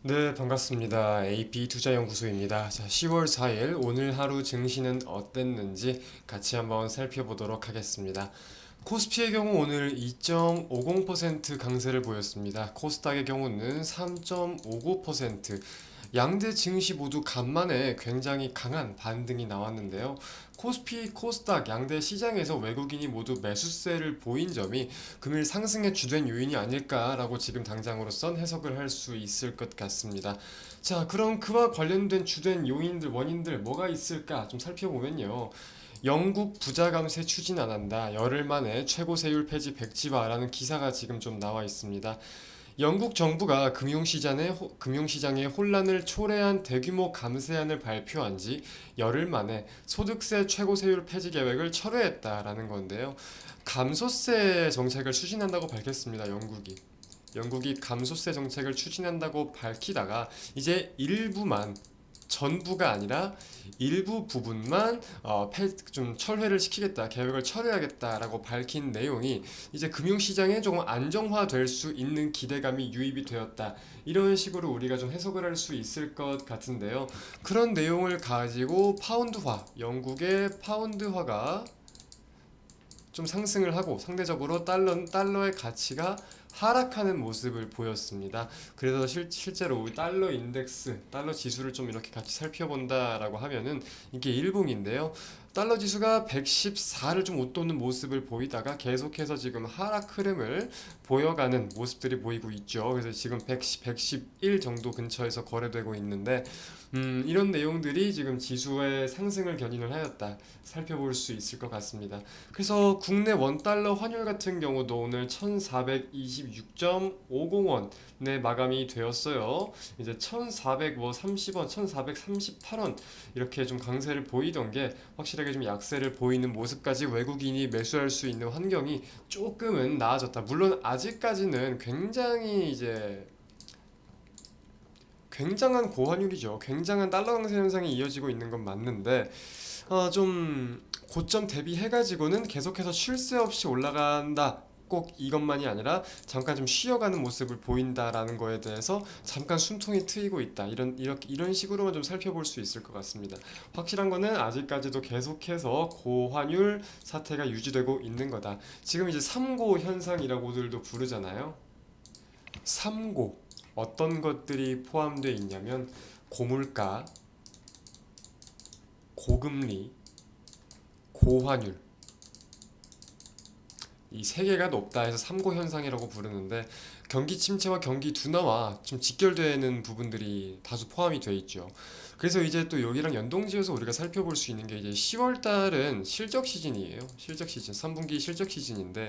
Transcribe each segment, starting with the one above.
네, 반갑습니다. AP투자연구소입니다. 자, 10월 4일 오늘 하루 증시는 어땠는지 같이 한번 살펴보도록 하겠습니다. 코스피의 경우 오늘 2.50% 강세를 보였습니다. 코스닥의 경우는 3.59%, 양대 증시 모두 간만에 굉장히 강한 반등이 나왔는데요. 코스피, 코스닥 양대 시장에서 외국인이 모두 매수세를 보인 점이 금일 상승의 주된 요인이 아닐까라고 지금 당장으로선 해석을 할 수 있을 것 같습니다. 자, 그럼 그와 관련된 주된 요인들, 원인들 뭐가 있을까 좀 살펴보면요. 영국 부자 감세 추진 안 한다. 열흘 만에 최고 세율 폐지 백지화라는 기사가 지금 좀 나와 있습니다. 영국 정부가 금융시장의 혼란을 초래한 대규모 감세안을 발표한 지 열흘 만에 소득세 최고 세율 폐지 계획을 철회했다라는 건데요. 감소세 정책을 추진한다고 밝혔습니다. 영국이 감소세 정책을 추진한다고 밝히다가 이제 일부만, 전부가 아니라 일부 부분만 좀 철회를 시키겠다, 계획을 철회하겠다라고 밝힌 내용이 이제 금융시장에 조금 안정화될 수 있는 기대감이 유입이 되었다. 이런 식으로 우리가 좀 해석을 할 수 있을 것 같은데요. 그런 내용을 가지고 영국의 파운드화가 좀 상승을 하고 상대적으로 달러의 가치가 하락하는 모습을 보였습니다. 그래서 실제로 우리 달러 인덱스, 달러 지수를 좀 이렇게 같이 살펴본다라고 하면은 이게 일봉인데요. 달러 지수가 114를 좀 웃도는 모습을 보이다가 계속해서 지금 하락 흐름을 보여가는 모습들이 보이고 있죠. 그래서 지금 111 정도 근처에서 거래되고 있는데, 이런 내용들이 지금 지수의 상승을 견인을 하였다. 살펴볼 수 있을 것 같습니다. 그래서 국내 원달러 환율 같은 경우도 오늘 1426.50원에 마감이 되었어요. 이제 1430원, 1438원 이렇게 좀 강세를 보이던 게 확실하게 좀 약세를 보이는 모습까지 외국인이 매수할 수 있는 환경이 조금은 나아졌다. 물론 아직까지는 굉장한 고환율이죠. 굉장한 달러 강세 현상이 이어지고 있는 건 맞는데 좀 고점 대비해가지고는 계속해서 쉴 새 없이 올라간다. 꼭 이것만이 아니라 잠깐 좀 쉬어가는 모습을 보인다라는 거에 대해서 잠깐 숨통이 트이고 있다. 이런 식으로만 좀 살펴볼 수 있을 것 같습니다. 확실한 거는 아직까지도 계속해서 고환율 사태가 유지되고 있는 거다. 지금 이제 3고 현상이라고들도 부르잖아요. 3고. 어떤 것들이 포함되어 있냐면 고물가, 고금리, 고환율, 이 세 개가 높다 해서 3고 현상이라고 부르는데 경기 침체와 경기 둔화와 좀 직결되는 부분들이 다수 포함이 되어 있죠. 그래서 이제 또 여기랑 연동지어서 우리가 살펴볼 수 있는 게 이제 10월 달은 실적 시즌이에요. 실적 시즌, 3분기 실적 시즌인데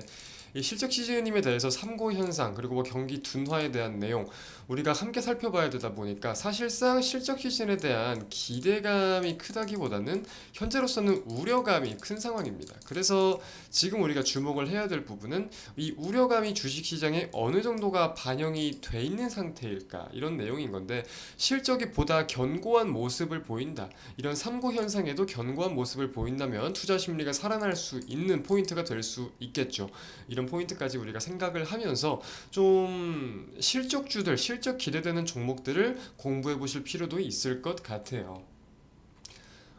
이 실적 시즌임에 대해서 3고 현상 그리고 뭐 경기 둔화에 대한 내용 우리가 함께 살펴봐야 되다 보니까 사실상 실적 시즌에 대한 기대감이 크다기보다는 현재로서는 우려감이 큰 상황입니다. 그래서 지금 우리가 주목을 해야 될 부분은 이 우려감이 주식시장에 어느 정도가 반영이 돼 있는 상태일까 이런 내용인 건데 실적이 보다 견고한 모습을 보인다. 이런 3고 현상에도 견고한 모습을 보인다면 투자 심리가 살아날 수 있는 포인트가 될 수 있겠죠. 이런 포인트까지 우리가 생각을 하면서 좀 실적 기대되는 종목들을 공부해 보실 필요도 있을 것 같아요.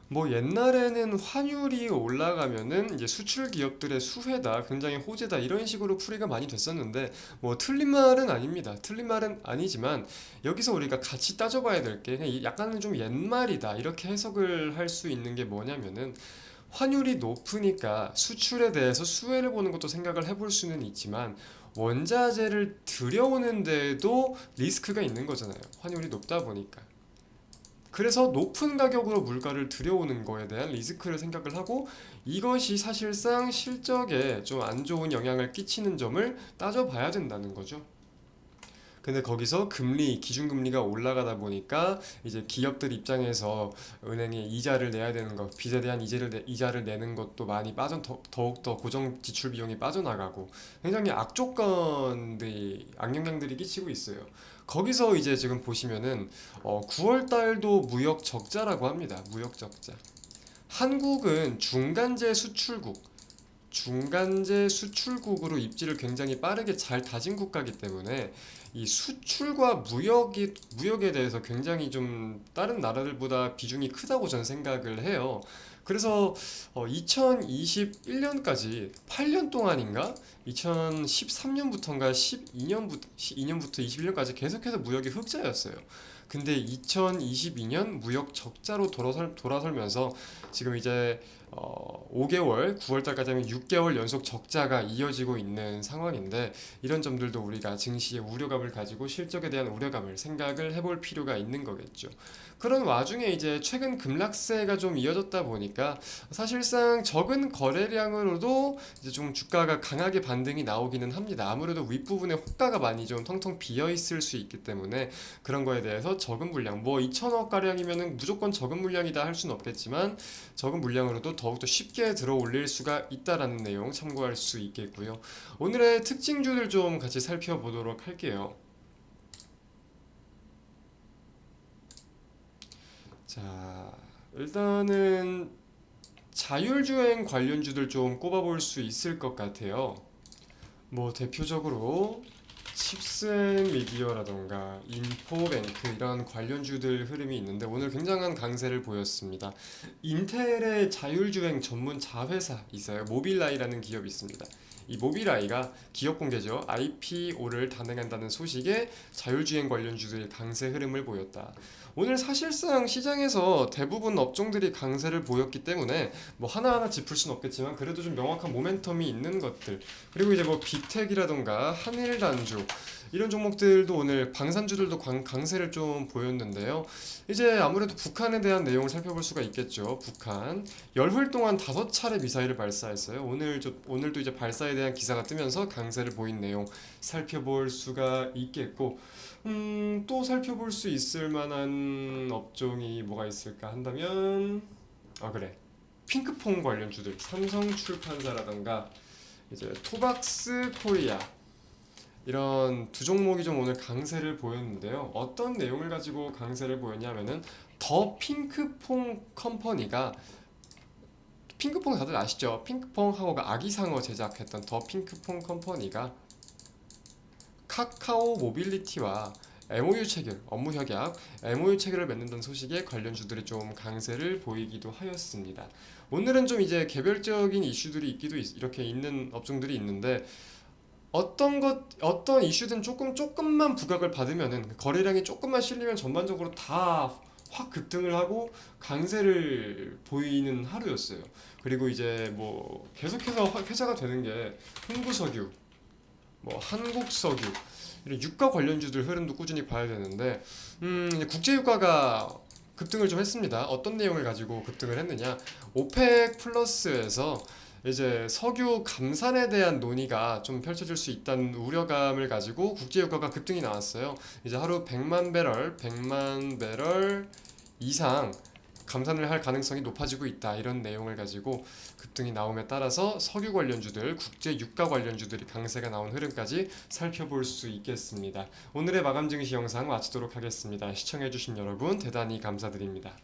뭐 옛날에는 환율이 올라가면은 이제 수출 기업들의 수혜다, 굉장히 호재다 이런 식으로 풀이가 많이 됐었는데 뭐 틀린 말은 아닙니다. 틀린 말은 아니지만 여기서 우리가 같이 따져봐야 될 게 약간은 좀 옛말이다 이렇게 해석을 할 수 있는 게 뭐냐면은 환율이 높으니까 수출에 대해서 수혜를 보는 것도 생각을 해볼 수는 있지만 원자재를 들여오는데도 리스크가 있는 거잖아요. 환율이 높다 보니까. 그래서 높은 가격으로 물가를 들여오는 거에 대한 리스크를 생각을 하고 이것이 사실상 실적에 좀 안 좋은 영향을 끼치는 점을 따져봐야 된다는 거죠. 근데 거기서 기준금리가 올라가다 보니까 이제 기업들 입장에서 은행에 이자를 내야 되는 것, 빚에 대한 이자를 내는 것도 많이 더욱더 고정 지출 비용이 빠져나가고 굉장히 악영향들이 끼치고 있어요. 거기서 이제 지금 보시면은 9월 달도 무역 적자라고 합니다. 무역 적자. 한국은 중간재 수출국으로 입지를 굉장히 빠르게 잘 다진 국가이기 때문에 이 수출과 무역에 대해서 굉장히 좀 다른 나라들보다 비중이 크다고 저는 생각을 해요. 그래서 2021년까지 8년 동안인가? 2013년부터인가 12년부터 21년까지 계속해서 무역이 흑자였어요. 근데 2022년 무역 적자로 돌아설면서 지금 이제 5개월, 9월달까지 하면 6개월 연속 적자가 이어지고 있는 상황인데 이런 점들도 우리가 증시의 우려감을 가지고 실적에 대한 우려감을 생각을 해볼 필요가 있는 거겠죠. 그런 와중에 이제 최근 급락세가 좀 이어졌다 보니까 사실상 적은 거래량으로도 이제 좀 주가가 강하게 반등이 나오기는 합니다. 아무래도 윗부분에 호가가 많이 좀 텅텅 비어 있을 수 있기 때문에 그런 거에 대해서 적은 물량, 뭐 2천억 가량이면은 무조건 적은 물량이다 할 수는 없겠지만 적은 물량으로도 더욱더 쉽게 들어 올릴 수가 있다라는 내용 참고할 수 있겠고요. 오늘의 특징주들 좀 같이 살펴보도록 할게요. 자, 일단은 자율주행 관련주들 좀 꼽아볼 수 있을 것 같아요. 뭐 대표적으로 칩스앤미디어라던가 인포뱅크 이런 관련주들 흐름이 있는데 오늘 굉장한 강세를 보였습니다. 인텔의 자율주행 전문 자회사 있어요. 모빌아이라는 기업이 있습니다. 이 모빌아이가 기업 공개죠. IPO를 단행한다는 소식에 자율주행 관련주들이 강세 흐름을 보였다. 오늘 사실상 시장에서 대부분 업종들이 강세를 보였기 때문에 뭐 하나하나 짚을 수는 없겠지만 그래도 좀 명확한 모멘텀이 있는 것들, 그리고 이제 뭐 빅텍이라던가 한일단주 이런 종목들도 오늘 방산주들도 강세를 좀 보였는데요. 이제 아무래도 북한에 대한 내용을 살펴볼 수가 있겠죠. 북한 열흘 동안 5차례 미사일을 발사했어요. 오늘도 이제 발사에 대한 기사가 뜨면서 강세를 보인 내용 살펴볼 수가 있겠고, 또 살펴볼 수 있을 만한 업종이 뭐가 있을까 한다면 그래, 핑크퐁 관련주들 삼성출판사라던가 이제 토박스 코리아 이런 두 종목이 좀 오늘 강세를 보였는데요. 어떤 내용을 가지고 강세를 보였냐면은 더 핑크퐁 컴퍼니가, 핑크퐁 다들 아시죠? 핑크퐁하고가 아기상어 제작했던 더 핑크퐁 컴퍼니가 카카오 모빌리티와 MOU 체결, 업무 협약, MOU 체결을 맺는다는 소식에 관련주들이 좀 강세를 보이기도 하였습니다. 오늘은 좀 이제 개별적인 이슈들이 이렇게 있는 업종들이 있는데 어떤 이슈든 조금만 부각을 받으면은 거래량이 조금만 실리면 전반적으로 다 확 급등을 하고 강세를 보이는 하루였어요. 그리고 이제 뭐 계속해서 회자가 되는 게 흥부석유, 뭐 한국석유 이런 유가 관련주들 흐름도 꾸준히 봐야 되는데 이제 국제유가가 급등을 좀 했습니다. 어떤 내용을 가지고 급등을 했느냐? 오펙 플러스에서 이제 석유 감산에 대한 논의가 좀 펼쳐질 수 있다는 우려감을 가지고 국제유가가 급등이 나왔어요. 이제 하루 100만 배럴 이상 감산을 할 가능성이 높아지고 있다, 이런 내용을 가지고 급등이 나옴에 따라서 석유 관련주들, 국제 유가 관련주들이 강세가 나온 흐름까지 살펴볼 수 있겠습니다. 오늘의 마감 증시 영상 마치도록 하겠습니다. 시청해주신 여러분 대단히 감사드립니다.